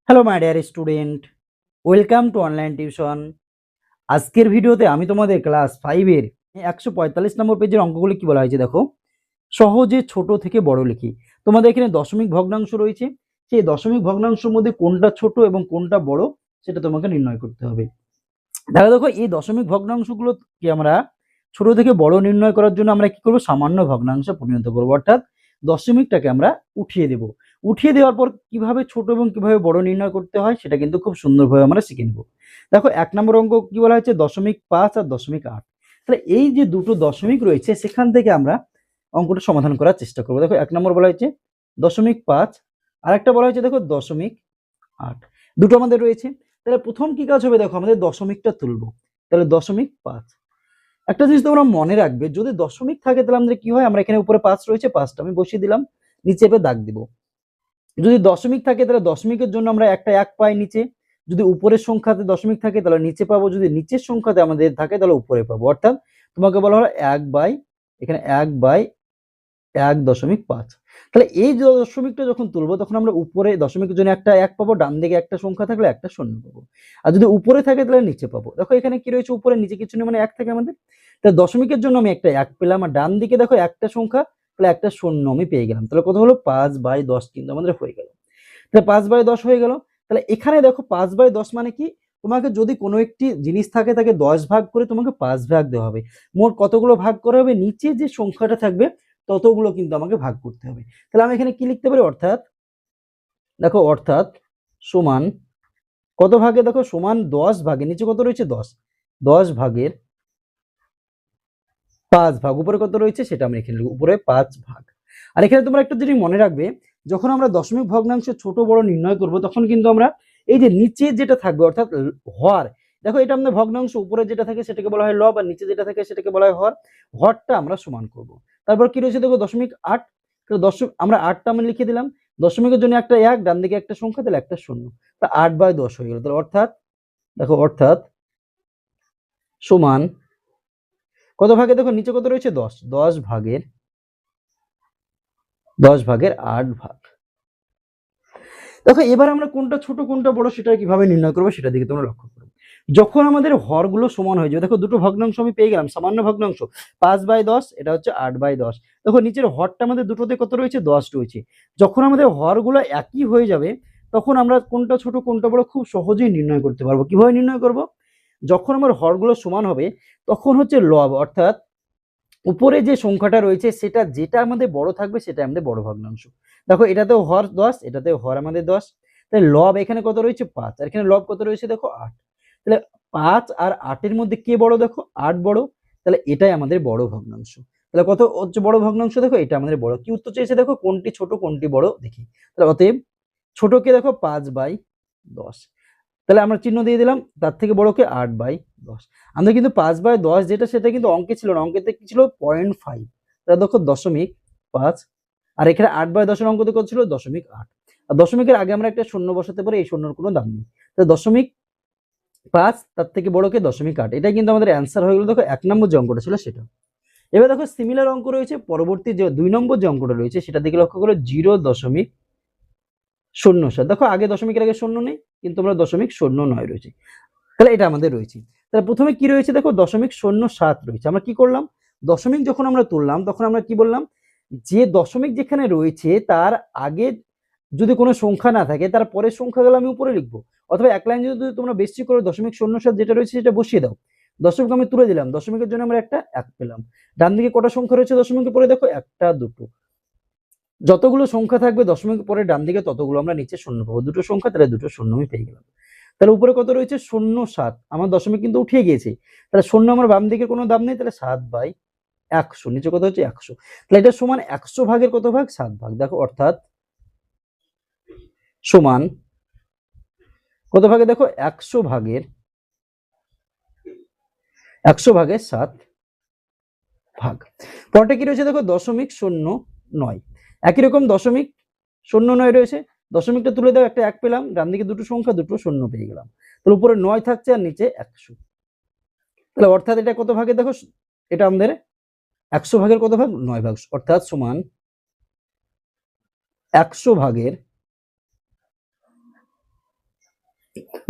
Hello my dear student, welcome to online tuition. আজকের ভিডিওতে আমি তোমাদের ক্লাস 5 এর 145 নম্বর পেজের অঙ্কগুলি কি বলা হয়েছে দেখো। সহজে ছোট থেকে বড় লিখি। তোমাদের এখানে দশমিক ভগ্নাংশ রয়েছে, সেই দশমিক ভগ্নাংশের মধ্যে কোনটা ছোট এবং কোনটা বড় সেটা তোমাকে নির্ণয় করতে হবে। দেখো দেখো এই দশমিক ভগ্নাংশগুলোকে আমরা ছোট থেকে বড় নির্ণয় করার জন্য আমরা কি করব, সামান্য ভগ্নাংশে পরিণত করবো, অর্থাৎ দশমিকটাকে আমরা উঠিয়ে দেব। উঠিয়ে দেওয়ার পর কিভাবে ছোট এবং কিভাবে বড় নির্ণয় করতে হয় সেটা কিন্তু খুব সুন্দরভাবে আমরা শিখে নেব। দেখো 1 নম্বর অঙ্ক কি বলা হয়েছে, 0.5 আর 0.8। তাহলে এই যে দুটো দশমিক রয়েছে সেখান থেকে আমরা অঙ্কটা সমাধান করার চেষ্টা করবো। দেখো 1 নম্বর বলা হয়েছে 0.5, আর একটা বলা হয়েছে দেখো 0.8, দুটো আমাদের রয়েছে। তাহলে প্রথম কি কাজ হবে, দেখো আমাদের দশমিকটা তুলবো। তাহলে 0.5, একটা জিনিস তোমরা মনে রাখবে, যদি দশমিক থাকে তাহলে আমাদের কি হয়, আমরা এখানে উপরে 5 রয়েছে, 5টা আমি বসিয়ে দিলাম, নিচে এবার দাগ দিব। যদি দশমিক থাকে তাহলে দশমিকের জন্য আমরা একটা 1 পাই নিচে, যদি উপরের সংখ্যাতে দশমিক থাকে তাহলে নিচে পাবো, যদি নিচের সংখ্যাতে আমাদের থাকে তাহলে উপরে পাবো। অর্থাৎ তোমাকে বলা হলো 1/1.5। তাহলে এই যে দশমিকটা যখন তুলবো তখন আমরা উপরে দশমিকের জন্য একটা 1 পাবো, ডান দিকে একটা সংখ্যা থাকলে একটা শূন্য পাবো, আর যদি উপরে থাকে তাহলে নিচে পাবো। দেখো এখানে কি রয়েছে, উপরে নিচে কিছু নেই, মানে 1 থাকে আমাদের। তাহলে দশমিকের জন্য আমি একটা 1 পেলাম, আর ডান দিকে দেখো একটা সংখ্যা, তাহলে একটা শূন্য আমি পেয়ে গেলাম। তাহলে কত হলো, 5/10 কিন্তু আমাদের হয়ে গেল। তাহলে 5/10 হয়ে গেল। তাহলে এখানে দেখো 5/10 মানে কি, তোমাকে যদি কোনো একটি জিনিস থাকে তাকে 10 ভাগ করে তোমাকে 5 ভাগ দেওয়া হবে। মোট কতগুলো ভাগ করা হবে, নিচে যে সংখ্যাটা থাকবে ততগুলো কিন্তু আমাকে ভাগ করতে হবে। তাহলে আমি এখানে কি লিখতে পারি, অর্থাৎ দেখো অর্থাৎ সমান কত ভাগে, দেখো সমান 10 ভাগে, নিচে কত রয়েছে 10, 10 ভাগের 5 ভাগ, উপরে কত রয়েছে সেটা আমরা এখানে লিখব, উপরে 5 ভাগ। আর এখানে তোমরা একটা জিনিস মনে রাখবে, যখন আমরা দশমিক ভগ্নাংশ ছোট বড় নির্ণয় করব তখন কিন্তু আমরা এই যে নিচে যেটা থাকবে অর্থাৎ হর, দেখো এটা আমাদের ভগ্নাংশ, উপরে যেটা থাকে সেটাকে বলা হয় লব, আর নিচে যেটা থাকে সেটাকে বলা হয় হর। হরটা আমরা সমান করব। তারপর কি রয়েছে দেখো 0.8, তো আমরা 8টা আমরা লিখে দিলাম, দশমিকের জন্য একটা 1, ডান দিকে একটা সংখ্যা, তাহলে একটা শূন্য, তা 8/10 হয়ে গেল। তাহলে অর্থাৎ দেখো অর্থাৎ সমান কত ভাগে, দেখো নিচে কত রয়েছে 10, 10 ভাগের 8 ভাগ। দেখো এবার আমরা কোনটা ছোট কোনটা বড় সেটা কিভাবে নির্ণয় করবো সেটা দিকে তোমরা লক্ষ্য করো। যখন আমাদের হরগুলো সমান হয়ে যাবে, দেখো দুটো ভগ্নাংশ আমি পেয়ে গেলাম, সামান্য ভগ্নাংশ 5/10, এটা হচ্ছে 8/10। দেখো নিচের হরটা আমাদের দুটোতে কত রয়েছে, 10 রয়েছে। যখন আমাদের হরগুলো একই হয়ে যাবে তখন আমরা কোনটা ছোট কোনটা বড় খুব সহজেই নির্ণয় করতে পারবো। কিভাবে নির্ণয় করব, যখন আমার হরগুলো সমান হবে তখন হচ্ছে লব, অর্থাৎ উপরে যে সংখ্যাটা রয়েছে সেটা যেটা আমাদের বড় থাকবে সেটা আমাদের বড় ভগ্নাংশ। দেখো এটাতেও হর 10, এটাতেও হর আমাদের 10, তাহলে লব এখানে কত রয়েছে 5, আর এখানে লব কত রয়েছে দেখো 8। তাহলে 5 আর 8 এর মধ্যে কে বড়, দেখো 8 বড়, তাহলে এটাই আমাদের বড় ভগ্নাংশ। তাহলে কত হচ্ছে বড় ভগ্নাংশ, দেখো এটা আমাদের বড়। কি উত্তর চেয়েছে দেখো, কোনটি ছোট কোনটি বড় দেখি। তাহলে অতএব ছোটকে দেখো 5/10, তাহলে আমরা চিহ্ন দিয়ে দিলাম, তার থেকে বড়কে 8/10। আমরা কিন্তু 5/10 যেটা সেটা কিন্তু অঙ্কে ছিল না, অঙ্কেতে কি ছিল 0.5, তাহলে দেখো 0.5, আর এখানে 8/10 এর অঙ্কতে কত ছিল 0.8, আর দশমিকের আগে আমরা একটা শূন্য বসাতে পারি, এই শূন্যর কোনো দাম নেই। তাহলে 0.5 তার থেকে বড়কে 0.8, এটাই কিন্তু আমাদের অ্যান্সার হয়ে গেল। দেখো 1 নম্বর যে অঙ্কটা ছিল সেটা। এবার দেখো সিমিলার অঙ্ক রয়েছে পরবর্তী যে 2 নম্বর যে অঙ্কটা রয়েছে সেটা দিকে লক্ষ্য করো, 0.07। দেখো আগে দশমিকের আগে শূন্য নেই, কিন্তু আমরা 0.09 রয়েছে, তাহলে এটা আমাদের রয়েছে। তাহলে প্রথমে কি রয়েছে দেখো 0.07 রয়েছে। আমরা কি করলাম, দশমিক যখন আমরা তুললাম তখন আমরা কি বললাম, যে দশমিক যেখানে রয়েছে তার আগে যদি কোনো সংখ্যা না থাকে তার পরের সংখ্যাগুলো আমি উপরে লিখবো, অথবা এক লাইন যদি তোমরা বেশি করে 0.07 যেটা রয়েছে সেটা বসিয়ে দাও। দশমিক আমি তুলে দিলাম, দশমিকের জন্য আমরা একটা 1 পেলাম, ডান দিকে কটা সংখ্যা রয়েছে দশমিকের পরে, দেখো একটা দুটো, যতগুলো সংখ্যা থাকবে দশমিকের পরে ডান দিকে ততগুলো আমরা নিচে শূন্য পাবো, দুটো সংখ্যা তাহলে দুটো শূন্য আমি পেয়ে গেলাম। তাহলে উপরে কত রয়েছে 0.7, আমার দশমিক কিন্তু উঠিয়ে গিয়েছে, তাহলে শূন্য আমার বাম দিকে কোনো দাম নেই, তাহলে 7/100, নিচে কত হচ্ছে 100। তাহলে এটা সমান 100 ভাগের কত ভাগ, 7 ভাগ। দেখো অর্থাৎ সমান কত ভাগে, দেখো 100 ভাগের 7 ভাগ। পরটা কি রয়েছে দেখো 0.09, একই রকম 0.09 রয়েছে, দশমিকটা তুলে দাও, একটা 1 পেলাম, ডান দিকে দুটো সংখ্যা দুটো শূন্য পেয়ে গেলাম, তাহলে উপরে 9 থাকছে আর নিচে 100। তাহলে অর্থাৎ এটা কত ভাগে, দেখো এটা আমাদের 100 ভাগের কত ভাগ, 9 ভাগ, অর্থাৎ সমান 100 ভাগের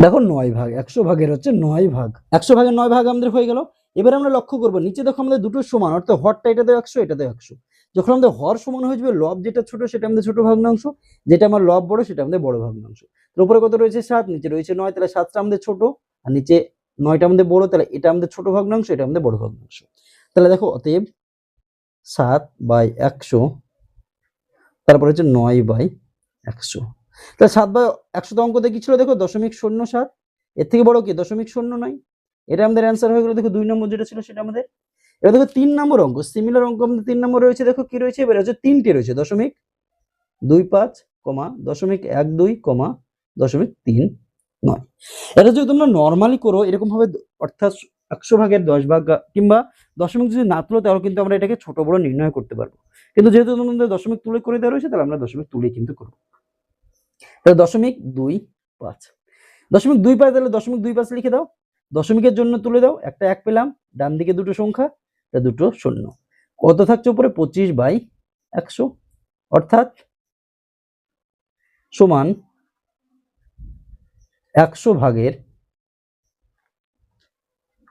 দেখো 9 ভাগ, 100 ভাগের হচ্ছে 9 ভাগ, 100 ভাগের 9 ভাগ আমাদের হয়ে গেল। এবার আমরা লক্ষ্য করবো নিচে দেখো আমাদের দুটো সমান, অর্থাৎ হরটা এটাতেও 100 এটাতেও 100। যখন আমাদের হর সমান হয়ে যাবে, লব যেটা ছোট সেটা আমাদের ছোট ভগ্নাংশ, যেটা আমার লব বড় সেটা আমাদের বড় ভগ্নাংশ। তো উপরে কত রয়েছে 7, নিচে রয়েছে 9, তাহলে 7টা আমাদের ছোট আর নিচে 9টা আমাদের বড়, তাহলে এটা আমাদের ছোট ভগ্নাংশ, এটা আমাদের বড় ভগ্নাংশ। তাহলে দেখো অতএব 7/100, তারপরে হচ্ছে 9/100। তাহলে 7/100 অঙ্কতে কি ছিল দেখো 0.07, এর থেকে বড় কি 0.09। এটা আমাদের অ্যান্সার হয়ে গেল। দেখো 2 নম্বর যেটা ছিল সেটা আমাদের। এবার দেখো 3 নম্বর অঙ্ক, সিমিলার অঙ্ক আমাদের 3 নম্বর রয়েছে। দেখো কি রয়েছে, এবার হচ্ছে 3টে রয়েছে 0.25, 0.12, 0.39। এটা যদি তোমরা নর্মালি করো এরকম ভাবে, অর্থাৎ 100 ভাগের 10 ভাগ কিংবা দশমিক যদি না তুলো, তাহলে কিন্তু আমরা এটাকে ছোট বড় নির্ণয় করতে পারবো। কিন্তু যেহেতু তোমাদের দশমিক তুলে করে দেওয়া রয়েছে, তাহলে আমরা দশমিক তুলে কিন্তু করবো। তাহলে 0.25, 0.25, তাহলে 0.25 লিখে দাও। দশমিকের জন্য তুলে দাও, একটা 1 পেলাম, ডান দিকে দুটো সংখ্যা, তা দুটো শূন্য। কত থাকছে উপরে 25/100, অর্থাৎ সমান 100 ভাগের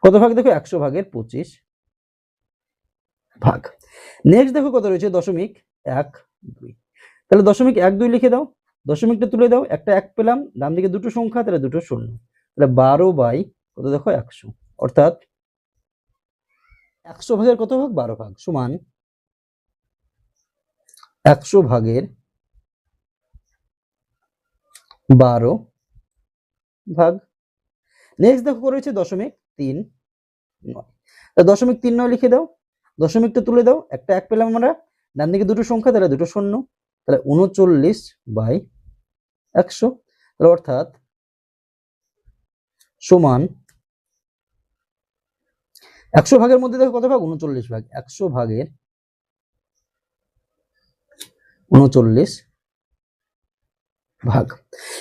কত ভাগ দেখো 100 ভাগের 25 ভাগ। নেক্সট দেখো কত রয়েছে 0.12, তাহলে 0.12 লিখে দাও, দশমিকটা তুলে দাও, একটা 1 পেলাম, ডান দিকে দুটো সংখ্যা, তাহলে দুটো শূন্য, তাহলে 12 কত দেখো 100, অর্থাৎ 100 ভাগের কত ভাগ 12 ভাগ, সমান 100 ভাগের 12 ভাগ। নেক্সট দেখো রয়েছে 0.39, 0.39 লিখে দাও, দশমিকটা তুলে দাও, একটা 1 পেলাম আমরা, ডান দিকে দুটো সংখ্যা, তাহলে দুটো শূন্য, তাহলে 39/100, তাহলে অর্থাৎ সমান 100 ভাগের মধ্যে দেখো কত ভাগ 39 ভাগ, 100 ভাগের 39 ভাগ।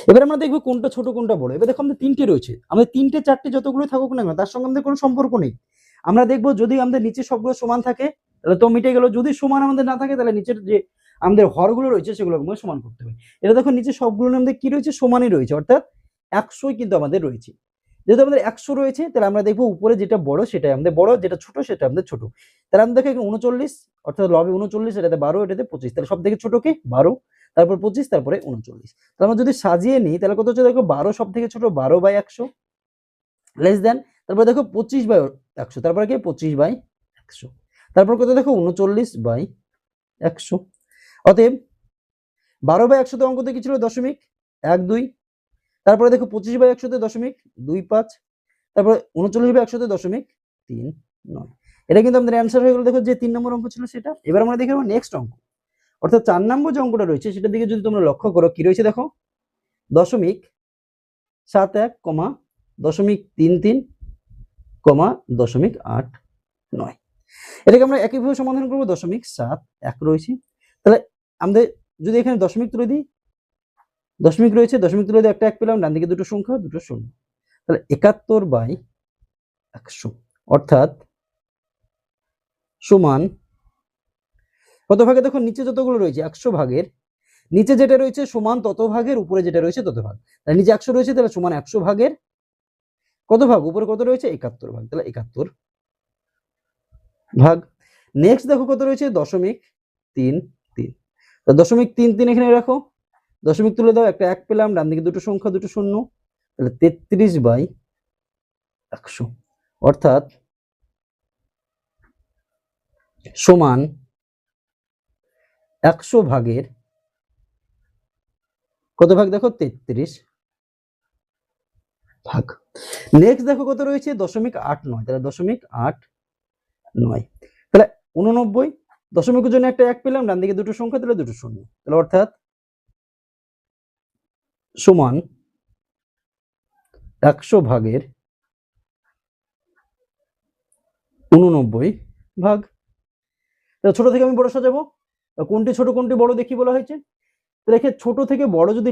এবার আমরা দেখবো কোনটা ছোট কোনটা বড়। এবার দেখো আমাদের 3টে রয়েছে, আমাদের 3টে 4টে যতগুলো থাকুক না তার সঙ্গে আমাদের কোনো সম্পর্ক নেই। আমরা দেখবো যদি আমাদের নিচে সবগুলো সমান থাকে তাহলে তো মিটে গেল, যদি সমান আমাদের না থাকে তাহলে নিচের যে আমাদের হরগুলো রয়েছে সেগুলো আমাদের সমান করতে হবে। এটা দেখো নিচে সবগুলো আমাদের কি রয়েছে, সমানই রয়েছে, অর্থাৎ 100ই কিন্তু আমাদের রয়েছে। যেহেতু আমাদের 100 রয়েছে, তাহলে আমরা দেখবো উপরে যেটা বড় সেটাই আমাদের বড়, যেটা ছোট সেটা আমাদের ছোট। তাহলে আমরা দেখো 39, অর্থাৎ লবে 39, এটাতে 12, এটাতে 25, তাহলে সব থেকে ছোট কে 12, তারপর 25, তারপরে 39। তাহলে আমরা যদি সাজিয়ে নিই তাহলে কত হচ্ছে দেখো 12 সব থেকে ছোট, 12/100 লেস দেন, তারপর দেখো 25/100, তারপরে কি 25/100, তারপর কত দেখো 39/100। অতএব 12/100 তে অঙ্কতে কি ছিল 0.12, তারপরে দেখো 25/100 তে 0.25, তারপরে 39/100 তে 0.39। এটা কিন্তু আমাদের অ্যান্সার হয়ে গেল। দেখো যে 3 নম্বর অঙ্ক ছিল সেটা। এবার আমরা দেখে নেব নেক্সট অঙ্ক, অর্থাৎ 4 নম্বর যে অঙ্কটা রয়েছে সেটার দিকে যদি তোমরা লক্ষ্য করো কি রয়েছে দেখো 0.71, 0.33, 0.89। এটাকে আমরা একইভাবে সমাধান করবো। 0.71 রয়েছে, তাহলে আমাদের যদি এখানে দশমিক তুলে দিই, দশমিক রয়েছে, দশমিক তুলে দিয়ে একটা 1 পেলাম, ডান দিকে দুটো সংখ্যা, দুটো শূন্য, তাহলে 71/100, অর্থাৎ সমান কত ভাগে দেখো নিচে যতগুলো রয়েছে 100 ভাগের, নিচে যেটা রয়েছে সমান তত ভাগের, উপরে যেটা রয়েছে তত ভাগ। তাহলে নিচে 100 রয়েছে, তাহলে সমান 100 ভাগের কত ভাগ, উপরে কত রয়েছে 71 ভাগ, তাহলে 71 ভাগ। নেক্সট দেখো কত রয়েছে 0.33, 0.33 এখানে রাখো, দশমিক তুলে দাও, একটা 1 পেলাম, ডান দিকে দুটো সংখ্যা, দুটো শূন্য, তাহলে 33/100, অর্থাৎ সমান 100 ভাগের কত ভাগ দেখো 33 ভাগ। নেক্সট দেখো কত রয়েছে 0.89, তাহলে 0.89, তাহলে 89, দশমিকের জন্য একটা 1 পেলাম, ডান দিকে দুটো সংখ্যা, তাহলে দুটো শূন্য, তাহলে অর্থাৎ সমান 100 ভাগের 89 ভাগ। তাহলে ছোট থেকে আমি বড় সাজাবো, কোনটি ছোট কোনটি বড় দেখি বলা হয়েছে। তাহলে এখানে ছোট থেকে বড় যদি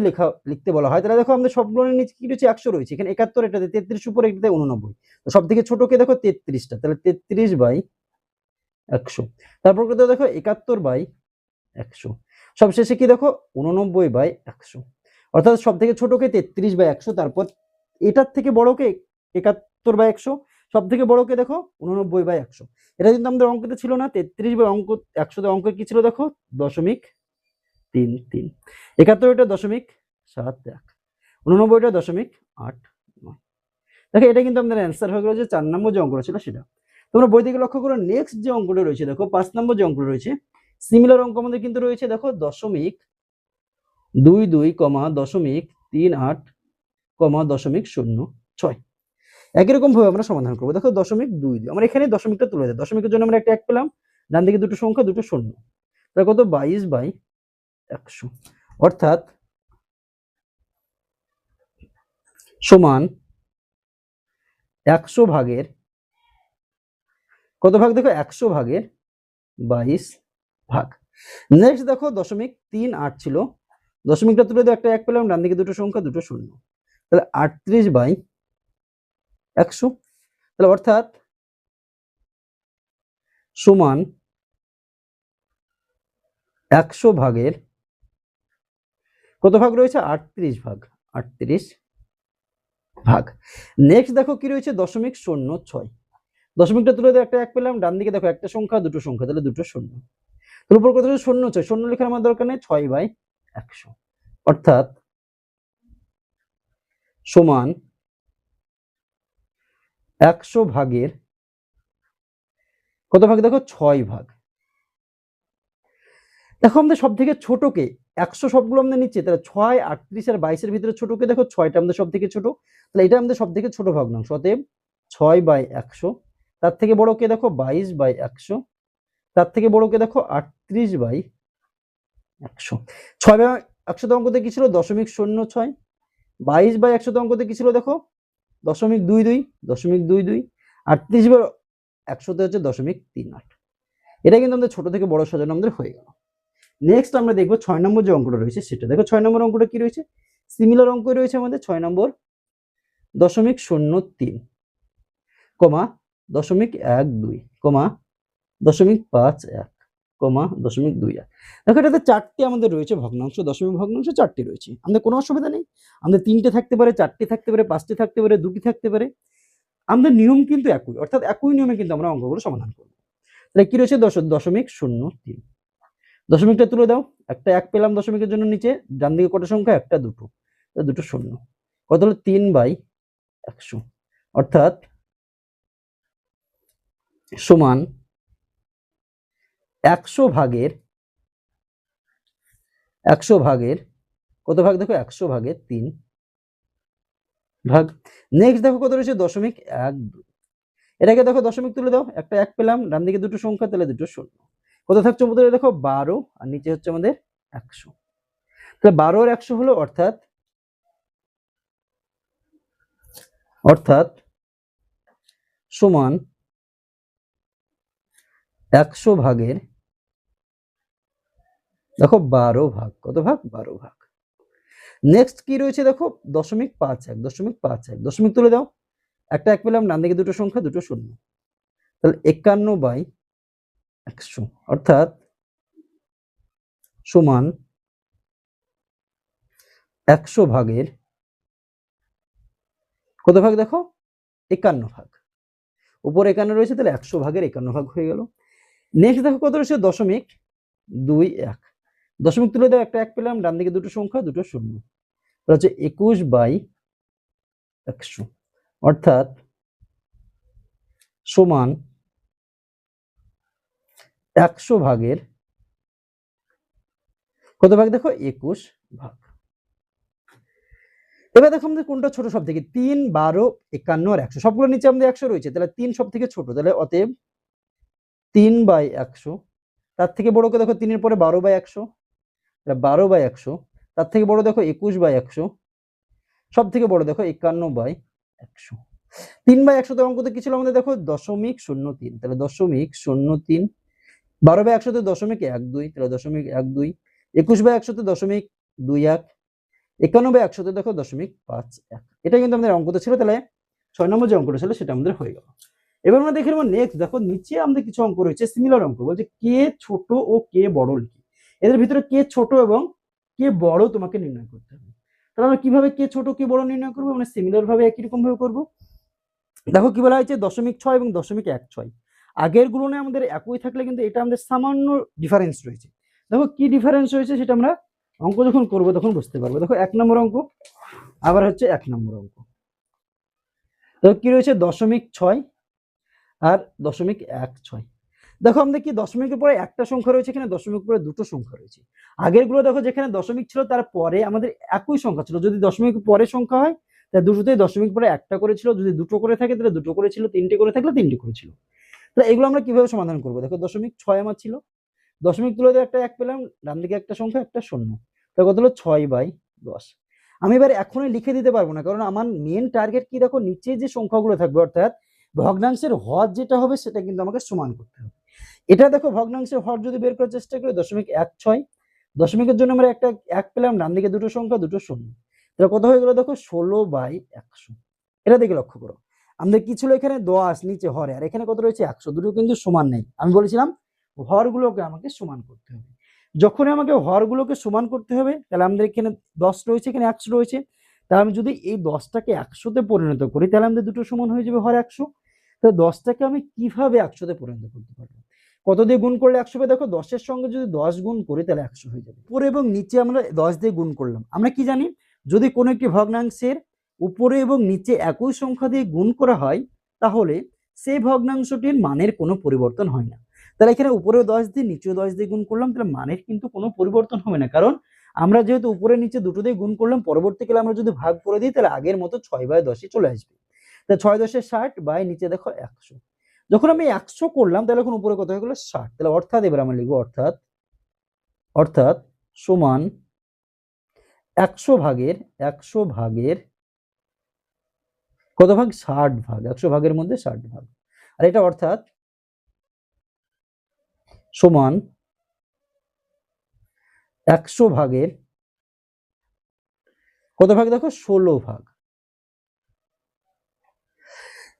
লিখতে বলা হয়, তাহলে দেখো আমাদের সবগুলোর নিচে কি রয়েছে 100 রয়েছে, এখানে 71, এটাতে 33, উপরে এটাতে 89, তো সব থেকে ছোটকে দেখো 33টা, তাহলে 33/100, তারপর কত দেখো 71/100, সবশেষে কি দেখো 89/100, অর্থাৎ সব থেকে ছোটকে 33/100, তারপর এটার থেকে বড়কে 71/100, সব থেকে বড়কে দেখো 89/100। এটা কিন্তু আমাদের অঙ্কতে ছিল না। 33/100 অঙ্ক কি ছিল দেখো 0.33। 71 এটা 0.71, 89 এটা 0.89। দেখো এটা কিন্তু আমাদের অ্যান্সার হয়ে গেল যে 4 নম্বর যে অঙ্কটা ছিল সেটা। তোমরা বই থেকে লক্ষ্য করো নেক্সট যে অঙ্কটা রয়েছে দেখো 5 নম্বর যে অঙ্কটা রয়েছে, সিমিলার অঙ্ক আমাদের কিন্তু রয়েছে দেখো 0.22, 0.38, 0.06। একই রকম ভাবে আমরা সমাধান করবো। দেখো 0.22 আমরা এখানে দশমিকটা তুলে দেয়, দশমিকের জন্য আমরা একটা 1 পেলাম, ডান দিকে দুটো সংখ্যা দুটো শূন্য, তাহলে কত 22/100 অর্থাৎ সমান 100 ভাগের কত ভাগ দেখো 100 ভাগের 22 ভাগ। নেক্সট দেখো 0.38 ছিল, দশমিকটা তুলে দিয়ে একটা 1 পেলাম, ডান দিকে দুটো সংখ্যা দুটো শূন্য, তাহলে 38/100, তাহলে অর্থাৎ সমান 100 ভাগের কত ভাগ রয়েছে 38 ভাগ, 38 ভাগ। নেক্সট দেখো কি রয়েছে 0.06, দশমিকটা তুলে দিয়ে একটা 1 পেলাম, ডান দিকে দেখো একটা সংখ্যা দুটো সংখ্যা, তাহলে দুটো শূন্য, তার উপর কত রয়েছে 0.6, শূন্য লেখার আমার দরকার নেই, 6/100 অর্থাৎ সমান 100 ভাগের কত ভাগ দেখো 6 ভাগ। দেখো আমাদের সব থেকে ছোটকে 100 সবগুলো আমাদের নিচ্ছে, তাহলে 6, 38 আর 22 এর ভিতরে ছোটকে দেখো 6টা আমাদের সব থেকে ছোট, তাহলে এটা আমাদের সব থেকে ছোট ভগ্নাংশ, অতএব 6/100। তার থেকে বড়কে দেখো 22/100, তার থেকে বড়কে দেখো 38/100। 6/100 অঙ্কতে কি ছিল 0.06, 22/100 অঙ্কতে কি ছিল দেখো 0.22, 0.22, 38/100 হচ্ছে 0.38। এটা কিন্তু আমাদের ছোট থেকে বড় সাজানো আমাদের হয়ে গেল। নেক্সট আমরা দেখবো 6 নম্বর যে অঙ্কটা রয়েছে সেটা। দেখো 6 নম্বর অঙ্কটা কি রয়েছে, সিমিলার অঙ্ক রয়েছে আমাদের 6 নম্বর 0.03, 0.12, 0.51, 0.21। দেখো এটাতে 4টি আমাদের রয়েছে ভগ্নাংশ, দশমিক ভগ্নাংশ 4টি রয়েছে, আমাদের কোনো অসুবিধা নেই। আমাদের 3টে থাকতে পারে, 4টি থাকতে পারে, 5টি থাকতে পারে, 2টি থাকতে পারে, আমাদের নিয়ম কিন্তু একই, অর্থাৎ একই নিয়মে কিন্তু আমরা অঙ্কগুলো সমাধান করবো। তাহলে কি রয়েছে 0.03, দশমিকটা তুলে দাও, একটা 1 পেলাম দশমিকের জন্য নিচে, ডান দিকে কত সংখ্যা একটা দুটো, দুটো শূন্য, কত হলো 3/100 অর্থাৎ সমান 100 ভাগের কত ভাগ দেখো 100 ভাগের 3 ভাগ। নেক্সট দেখো কত রয়েছে 0.12, এটাকে দেখো দশমিক তুলে দাও, একটা 1 পেলাম, ডান দিকে দুটো সংখ্যা, তাহলে দুটো শূন্য, কত থাকছে উপরে দেখো 12 আর নিচে হচ্ছে আমাদের 100, তাহলে 12 আর 100 হলো অর্থাৎ সমান 100 ভাগের দেখো 12 ভাগ, কত ভাগ 12 ভাগ। নেক্সট কি রয়েছে দেখো 0.51, দশমিক তুলে দাও, একটা 1 পেলাম, ডান দিকে দুটো সংখ্যা দুটো শূন্য, তাহলে 51/100 অর্থাৎ সমান 100 ভাগের কত ভাগ দেখো 51 ভাগ, উপরে 51 রয়েছে, তাহলে 100 ভাগের 51 ভাগ হয়ে গেল। নেক্সট দেখো কত রয়েছে 0.21, দশমিক তুলে দাও, একটা 1 পেলাম, ডান দিকে দুটো সংখ্যা দুটো শূন্য, তাহলে হচ্ছে 21/100 অর্থাৎ সমান 100 ভাগের কত ভাগ দেখো 21 ভাগ। এবার দেখো আমাদের কোনটা ছোট সব থেকে, 3, 12, 51 আর 100, সবগুলো নিচে আমাদের 100 রয়েছে, তাহলে 3 সব থেকে ছোট, তাহলে অতএব 3/100, তার থেকে বড়কে দেখো 3 এর পরে 12/100, তাহলে 12/100, তার থেকে বড় দেখো 21/100, সব থেকে বড় দেখো 51/100। 3/100 অঙ্কতে কি ছিল আমাদের দেখো 0.03, তাহলে 0.03, 12/100 0.12, তাহলে 0.12, 21/100 0.21, 51/100 দেখো 0.51। এটা কিন্তু আমাদের অঙ্কতে ছিল, তাহলে 6 নম্বর যে অঙ্কটা ছিল সেটা আমাদের হয়ে গেল। এবার আমরা দেখে নেবো নেক্সট। দেখো নিচে আমাদের কিছু অঙ্ক রয়েছে সিমিলার অঙ্ক, বলছে কে ছোট ও কে বড় লিখি, এদের ভিতরে কে ছোট এবং কে বড় তোমাকে নির্ণয় করতে হবে। তাহলে আমরা কিভাবে কে ছোট কে বড় নির্ণয় করবো? মানে সিমিলার ভাবে একই রকম ভাবে করবো। দেখো কি বলা হয়েছে 0.6 এবং 0.16, আগের গুলো আমাদের একই থাকলে কিন্তু এটা আমাদের সামান্য ডিফারেন্স রয়েছে। দেখো কি ডিফারেন্স রয়েছে সেটা আমরা অঙ্ক যখন করবো তখন বুঝতে পারবো। দেখো 1 নম্বর অঙ্ক, আবার হচ্ছে 1 নম্বর অঙ্ক। দেখো কি রয়েছে 0.6 আর 0.16। দেখো আমাদের কি দশমিকের পরে একটা সংখ্যা রয়েছে, এখানে দশমিকের পরে দুটো সংখ্যা রয়েছে। আগের গুলো দেখো যেখানে দশমিক ছিল তারপরে আমাদের একই সংখ্যা ছিল, যদি দশমিক পরে সংখ্যা হয় তাহলে দুটোতেই দশমিক পরে একটা করে ছিল, যদি দুটো করে থাকে তাহলে দুটো করে ছিল, তিনটে করে থাকলে তিনটে করে ছিল। তাহলে এগুলো আমরা কিভাবে সমাধান করবো? দেখো 0.6 আমার ছিল, দশমিক তুলে দিয়ে একটা 1 পেলাম, ডান দিকে একটা সংখ্যা একটা শূন্য, তাহলে কত হলো 6/10। আমি এবার এখনই লিখে দিতে পারবো না, কারণ আমার মেন টার্গেট কি, দেখো নিচে যে সংখ্যাগুলো থাকবে অর্থাৎ ভগ্নাংশের হর যেটা হবে সেটা কিন্তু আমাকে সমান করতে হবে। এটা দেখো ভগ্নাংশের হর যদি বের করার চেষ্টা করি 0.16, দশমিকের জন্য আমরা একটা 1 পেলাম, ডান দিকে দুটো সংখ্যা দুটো শূন্য, তাহলে কত হয়ে গেল দেখো 16/100। এটা দেখে লক্ষ্য করো, আমাদের কি ছিল এখানে 10 নিচে হরে, আর এখানে কত রয়েছে 100, দুটো কিন্তু সমান নেই। আমি বলেছিলাম হরগুলোকে আমাকে সমান করতে হবে। যখন আমাকে হরগুলোকে সমান করতে হবে তাহলে আমাদের এখানে 10 রয়েছে, এখানে 100 রয়েছে, তাহলে আমি যদি এই 10টাকে 100-তে পরিণত করি তাহলে আমাদের দুটো সমান হয়ে যাবে, হর 100। তাহলে 10টাকে আমি কিভাবে 100-তে পরিণত করতে পারবো? কত দিয়ে গুণ করলে 100 হবে? দেখো 10-এর সঙ্গে যদি 10 গুণ করি তাহলে 100 হয়ে যাবে। উপরে এবং নিচে আমরা 10 দিয়ে গুণ করলাম। আমরা কি জানি, যদি কোনো একটি ভগ্নাংশের উপরে এবং নিচে একই সংখ্যা দিয়ে গুণ করা হয় তাহলে সেই ভগ্নাংশটির মানের কোনো পরিবর্তন হয় না। তাহলে এখানে উপরেও 10 দিয়ে নিচেও 10 দিয়ে গুণ করলাম, তাহলে মানের কিন্তু কোনো পরিবর্তন হবে না, কারণ আমরা যেহেতু উপরে নিচে দুটো দিয়ে গুণ করলাম, পরবর্তীকালে আমরা যদি ভাগ করে দিই তাহলে আগের মতো 6/10 চলে আসবে। তাহলে 6×10 60 বাই নিচে দেখো 100। যখন আমি 100 করলাম তাহলে এখন উপরে কত হয়ে গেল 60। তাহলে অর্থাৎ এবার আমরা লিখবো অর্থাৎ সমান 100 ভাগের কত ভাগ? 60 ভাগ। 100 ভাগের মধ্যে 60 ভাগ। আর এটা অর্থাৎ সমান 100 ভাগের কত ভাগ? দেখো 16 ভাগ।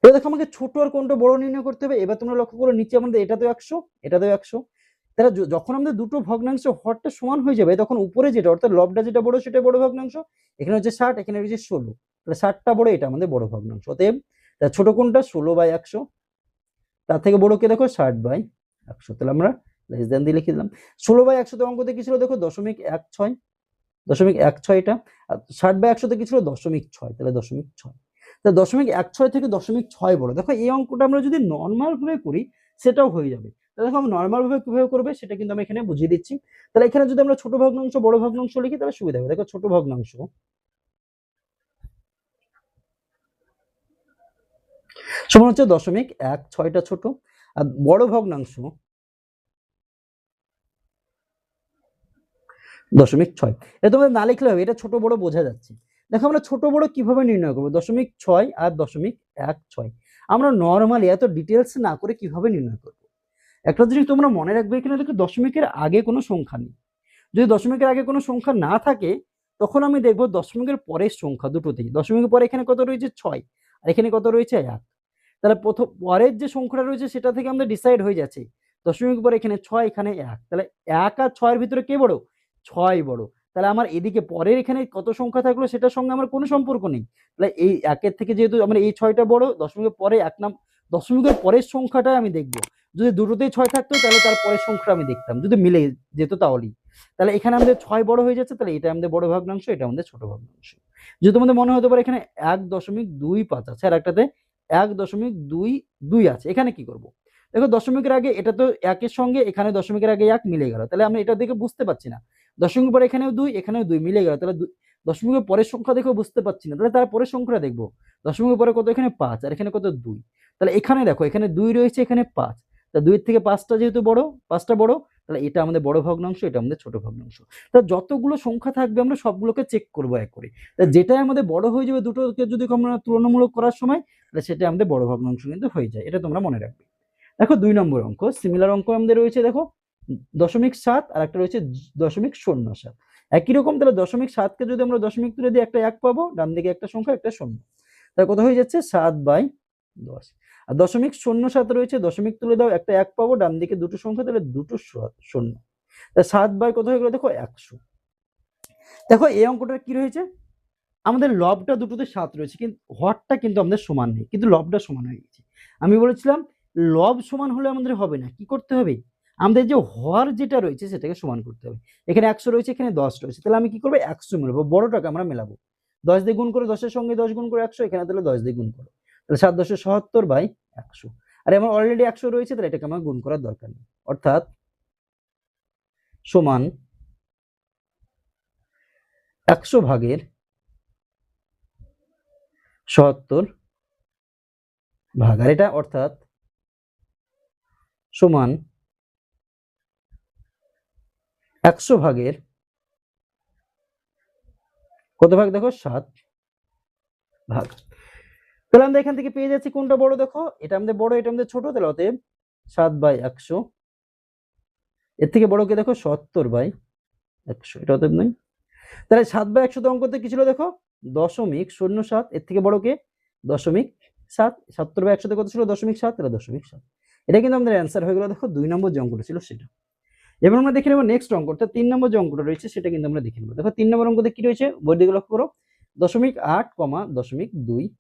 এবার দেখো আমাকে ছোট আর কোনটা বড় নির্ণয় করতে হবে। এবার তোমরা লক্ষ্য করো নিচে আমাদের এটাতেও 100 এটাতেও 100, তাহলে যখন আমাদের দুটো ভগ্নাংশ হরটা সমান হয়ে যাবে তখন উপরে যেটা অর্থাৎ লবটা যেটা বড় সেটা বড় ভগ্নাংশ, এখানে হচ্ছে 60 এখানে হচ্ছে 16, তাহলে 60টা বড়, এটা আমাদের বড় ভগ্নাংশ। অতএব ছোট কোনটা? 16/100। তার থেকে বড় কে? দেখো 60/100। তাহলে আমরা লেস দেন দিয়ে লিখে দিলাম। 16/100 অঙ্কতে কি ছিল? দেখো 0.16 এটা, আর 60/100 কি ছিল? 0.6, তাহলে 0.6। তাহলে 0.16 থেকে 0.6 বড়। দেখো এই অঙ্কটা আমরা যদি নর্মাল ভাবে করি সেটাও হয়ে যাবে। তাহলে দেখো আমরা নর্মাল ভাবে কিভাবে করবে সেটা কিন্তু আমি এখানে বুঝিয়ে দিচ্ছি। তাহলে এখানে যদি আমরা ছোট ভগ্নাংশ বড় ভগ্নাংশ লিখি তাহলে সুবিধা হবে। দেখো ছোট ভগ্নাংশ সমান হচ্ছে 0.16টা ছোট, আর বড় ভগ্নাংশ 0.6। এটা তোমাদের না লিখলে হবে, এটা ছোট বড় বোঝা যাচ্ছে। দেখো আমরা ছোট বড় কিভাবে নির্ণয় করবো? 0.6 আর 0.16 আমরা নর্মালি এত ডিটেলস না করে কিভাবে নির্ণয় করবো? একটা জিনিস তোমরা মনে রাখবে, এখানে দেখো দশমিকের আগে কোনো সংখ্যা নেই। যদি দশমিকের আগে কোনো সংখ্যা না থাকে তখন আমি দেখবো দশমিকের পরের সংখ্যা দুটোতেই। দশমিকের পরে এখানে কত রয়েছে? 6, আর এখানে কত রয়েছে? 1। তাহলে প্রথম পরের যে সংখ্যাটা রয়েছে সেটা থেকে আমাদের ডিসাইড হয়ে যাচ্ছে দশমিকের পরে এখানে 6 এখানে 1, তাহলে 1 আর 6 এর ভিতরে কে বড়? 6 বড়। তাহলে আমার এদিকে পরের এখানে কত সংখ্যা থাকলো সেটার সঙ্গে আমার কোনো সম্পর্ক নেই। তাহলে এই 1 এর থেকে যেহেতু আমরা এই 6টা বড়, দশমিকের পরে দশমিকের পরের সংখ্যাটা আমি দেখবো। যদি দুটোতেই 6 থাকতো তাহলে তার পরের সংখ্যা আমি দেখতাম, যদি মিলে যেত তাহলেই। তাহলে এখানে আমাদের 6 বড় হয়ে যাচ্ছে, তাহলে এটা আমাদের বড় ভগ্নাংশ, এটা আমাদের ছোট ভগ্নাংশ। যদি তোমাদের মনে হতে পারে এখানে 1.25 আছে আর একটাতে 1.22 আছে, এখানে কি করব? দেখো দশমিকের আগে এটা তো 1 এর সঙ্গে এখানে দশমিকের আগে 1 মিলে গেল, তাহলে আমরা এটা দেখে বুঝতে পারছি না। দশমিকের পরে এখানেও 2 এখানেও 2 মিলে গেল, তাহলে দশমিকের পরের সংখ্যা দেখে বুঝতে পারছি না, তাহলে তার পরের সংখ্যাটা দেখবো। দশমিকের পরে কত? এখানে 5, আর এখানে কত? 2। তাহলে এখানে দেখো এখানে 2 রয়েছে, এখানে 5, তা 2 এর থেকে 5টা যেহেতু বড়, 5টা বড়, তাহলে এটা আমাদের বড় ভগ্নাংশ, এটা আমাদের ছোট ভগ্নাংশ। তা যতগুলো সংখ্যা থাকবে আমরা সবগুলোকে চেক করবো এক করে, তা যেটাই আমাদের বড় হয়ে যাবে দুটোকে যদি আমরা তুলনামূলক করার সময়, তাহলে সেটা আমাদের বড় ভগ্নাংশ কিন্তু হয়ে যায়। এটা তোমরা মনে রাখবে। দেখো 2 নম্বর অঙ্ক, সিমিলার অঙ্ক আমাদের রয়েছে। দেখো 0.7 আর একটা রয়েছে 0.07, একই রকম। তাহলে 0.7কে যদি আমরা দশমিক তুলে দিই একটা 1 পাবো, ডান দিকে একটা সংখ্যা একটা শূন্য, তাহলে কত হয়ে যাচ্ছে? 7/10। আর 0.07 রয়েছে, দশমিক তুলে দাও একটা 1 পাবো, ডান দিকে দুটো সংখ্যা, তাহলে দুটো শূন্য, তাহলে 7 বাই কত হয়ে গেল? দেখো 100। দেখো এই অঙ্কটা কি রয়েছে? আমাদের লবটা দুটোতে 7 রয়েছে, কিন্তু হরটা কিন্তু আমাদের সমান নেই, কিন্তু লবটা সমান হয়ে গেছে। আমি বলেছিলাম লব সমান হলে আমাদের হবে না, কি করতে হবে, আমাদের যে হর যেটা রয়েছে সেটাকে সমান করতে হবে। এখানে 100 রয়েছে, এখানে 10 রয়েছে, তাহলে আমি কি করবো 100 মেলাবো, বড়টাকে আমরা মেলাবো। 10 দিয়ে গুণ করে 10 এর সঙ্গে 10 গুণ করে 100, এখানে তাহলে 10 দিয়ে গুণ করো, তাহলে 7 10 ৭০ বাই 100। আর আমার অলরেডি 100 রয়েছে, তাহলে এটাকে আমার গুণ করার দরকার নেই, অর্থাৎ সমান 100 ভাগের ৭০ ভাগ, আর এটা অর্থাৎ সমান 100 ভাগের কত ভাগ দেখো 7 ভাগ। তাহলে আমরা এখান থেকে পেয়ে যাচ্ছি কোনটা বড়, দেখো এটা আমাদের বড়, এটা আমাদের ছোট, তাহলে অতএব 7 বাই 100, এর থেকে বড় কে দেখো 70 বাই 100, এটা অতএব নয়। তাহলে 7 বাই 100 অঙ্কতে কি ছিল দেখো 0.07, এর থেকে বড় কে 0.7, 70 বাই 100 কত ছিল 0.7, তাহলে 0.7। এটা কিন্তু আমাদের অ্যান্সার হয়ে গেল দেখো 2 নম্বর যে অঙ্কটা ছিল সেটা। এবার আমরা দেখে নেব নেক্সট অঙ্ক, অর্থাৎ 3 নম্বর যে অঙ্কটা রয়েছে সেটা কিন্তু আমরা দেখে নেব। দেখো 3 নম্বর অঙ্কতে কি রয়েছে, বইয়ের দিকে লক্ষ্য করো, 0.8, 0.28।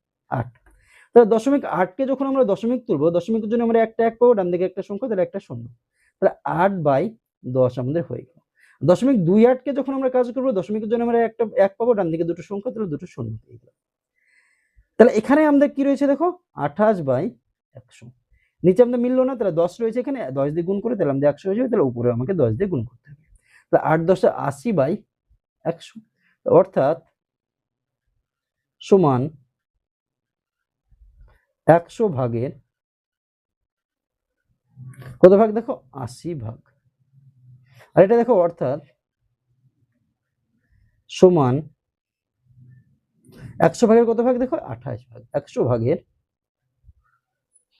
তাহলে 0.8 কে যখন আমরা দশমিক তুলবো, দশমিকের জন্য আমরা একটা 1 পাবো, ডান দিকে একটা সংখ্যা, তাহলে একটা শূন্য, তাহলে 8 বাই 10 আমাদের হয়ে গেল। 0.28 কে যখন আমরা কাজ করবো, দশমিকের জন্য আমরা একটা 1 পাবো, ডান দিকে দুটো সংখ্যা, তাহলে দুটো শূন্য পেয়ে গেল। তাহলে এখানে আমাদের কি রয়েছে দেখো 28 বাই 100, নিচে আমাদের মিললো না, তাহলে 10 রয়েছে এখানে, 10 দিয়ে গুণ করে তাহলে আমাদের 100 হয়ে যাবে, তাহলে উপরে আমাকে 10 দিয়ে গুণ করতে হবে, তাহলে 8 10 80 বাই 100, অর্থাৎ সমান 100 ভাগের কত ভাগ দেখো 80 ভাগ, আর এটা দেখো অর্থাৎ সমান 100 ভাগের কত ভাগ দেখো 28 ভাগ, 100 ভাগের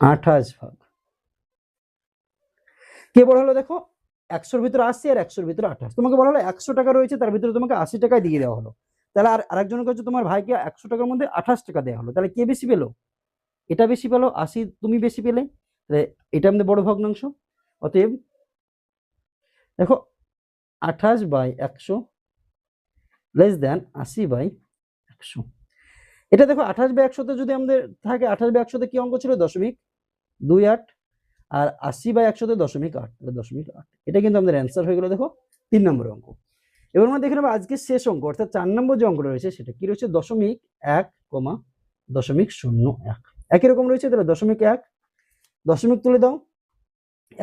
28 ভাগ। কে বড় হলো দেখো 100-র ভিতরে 80 আর 100-র ভিতরে 28, তোমাকে বলা হলো 100 টাকা রয়েছে, তার ভিতরে তোমাকে 80 টাকায় দিয়ে দেওয়া হলো, তাহলে আর আরেকজনের কাছে তোমার ভাইকে 100 টাকার মধ্যে 28 টাকা দেওয়া হলো, তাহলে কে বেশি পেলো, এটা বেশি পেলো, 80 তুমি বেশি পেলে, তাহলে এটা আমাদের বড় ভগ্নাংশ। অতএব দেখো 28 বাই 100 লেস দেন 80 বাই 100। এটা দেখো 28 বাই 100 তে যদি আমাদের থাকে, 28 বাই 100 তে কি অঙ্ক ছিল 0.28, আর 80 বাই 100 তে 0.8, তাহলে 0.8। এটা কিন্তু আমাদের অ্যান্সার হয়ে গেল দেখো 3 নম্বর অঙ্ক। এবার আমরা দেখে নেবো আজকের শেষ অঙ্ক, অর্থাৎ 4 নম্বর যে অঙ্কটা রয়েছে সেটা কি রয়েছে 0.1, 0.01। একই রকম রয়েছে, তাহলে 0.1 দশমিক তুলে দাও,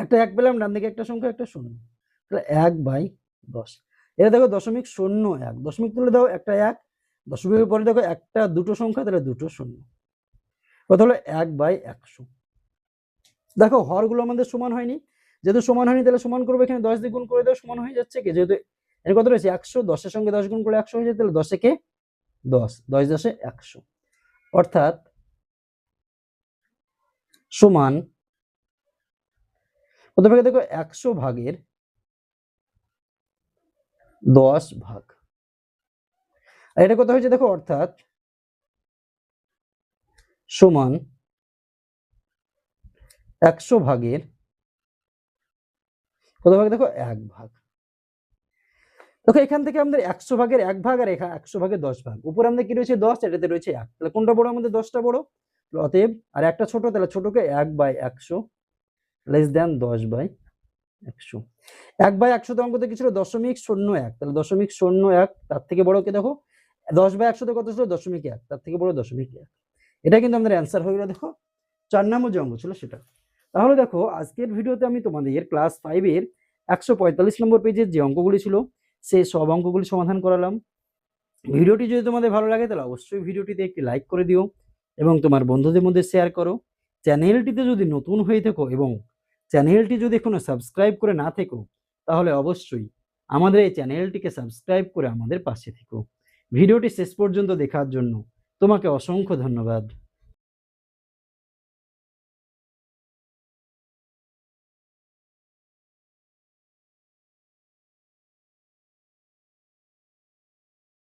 একটা 1 পেলাম, ডান দিকে একটা সংখ্যা একটা শূন্য, তাহলে 1 বাই 10। এটা দেখো 0.01, দশমিক তুলে দাও, একটা 1, দশমিকের পরে দেখো একটা দুটো সংখ্যা, তাহলে দুটো শূন্য, কত হলো 1 বাই 100। দেখো হরগুলো আমাদের সমান হয়নি, যেহেতু সমান হয়নি তাহলে সমান করবো, এখানে 10 দিয়ে গুণ করে দাও, সমান হয়ে যাচ্ছে কি, যেহেতু এর কত রয়েছে 100, 10 এর সঙ্গে 10 গুণ করে 100 হয়ে যায়, তাহলে 10 কে 10, 10 10 100, অর্থাৎ সমান কত ভাগে দেখো 100 ভাগের 10 ভাগ, আর এটা কত হয়েছে দেখো, অর্থাৎ সমান 100 ভাগের কত ভাগ দেখো 1 ভাগ। দেখো এখান থেকে আমাদের 100 ভাগের 1 ভাগ, আর এখানে 100 ভাগের 10 ভাগ, উপরে আমাদের কি রয়েছে 10, এটাতে রয়েছে 1, তাহলে কোনটা বড়, আমাদের 10টা বড়, অতএব আর একটা ছোট, তাহলে ছোটকে 1 by 100 less then 10 by 100। 1 by 100 তে অঙ্কতে কি ছিল 0.01, তাহলে 0.01, তার থেকে বড় কে দেখো 10 বাই 100 তে কত ছিল 0.1, তার থেকে বড় 0.1। এটা কিন্তু আমাদের অ্যান্সার হয়ে গেল দেখো 4 নম্বর যে অঙ্ক ছিল সেটা। তাহলে দেখো আজকের ভিডিওতে আমি তোমাদের ক্লাস 5 এর 145 নম্বর পেজের যে অঙ্কগুলি ছিল সেই সব অঙ্কগুলি সমাধান করালাম। ভিডিওটি যদি তোমাদের ভালো লাগে তাহলে অবশ্যই ভিডিওটিতে একটি লাইক করে দিও এবং তোমার বন্ধুদের মধ্যে শেয়ার করো। চ্যানেলটিতে যদি নতুন হয়ে থাকো এবং চ্যানেলটি যদি এখনো সাবস্ক্রাইব করে না থেকো তাহলে অবশ্যই আমাদের এই চ্যানেলটিকে সাবস্ক্রাইব করে আমাদের পাশে থেকো। ভিডিওটি শেষ পর্যন্ত দেখার জন্য তোমাকে অসংখ্য ধন্যবাদ।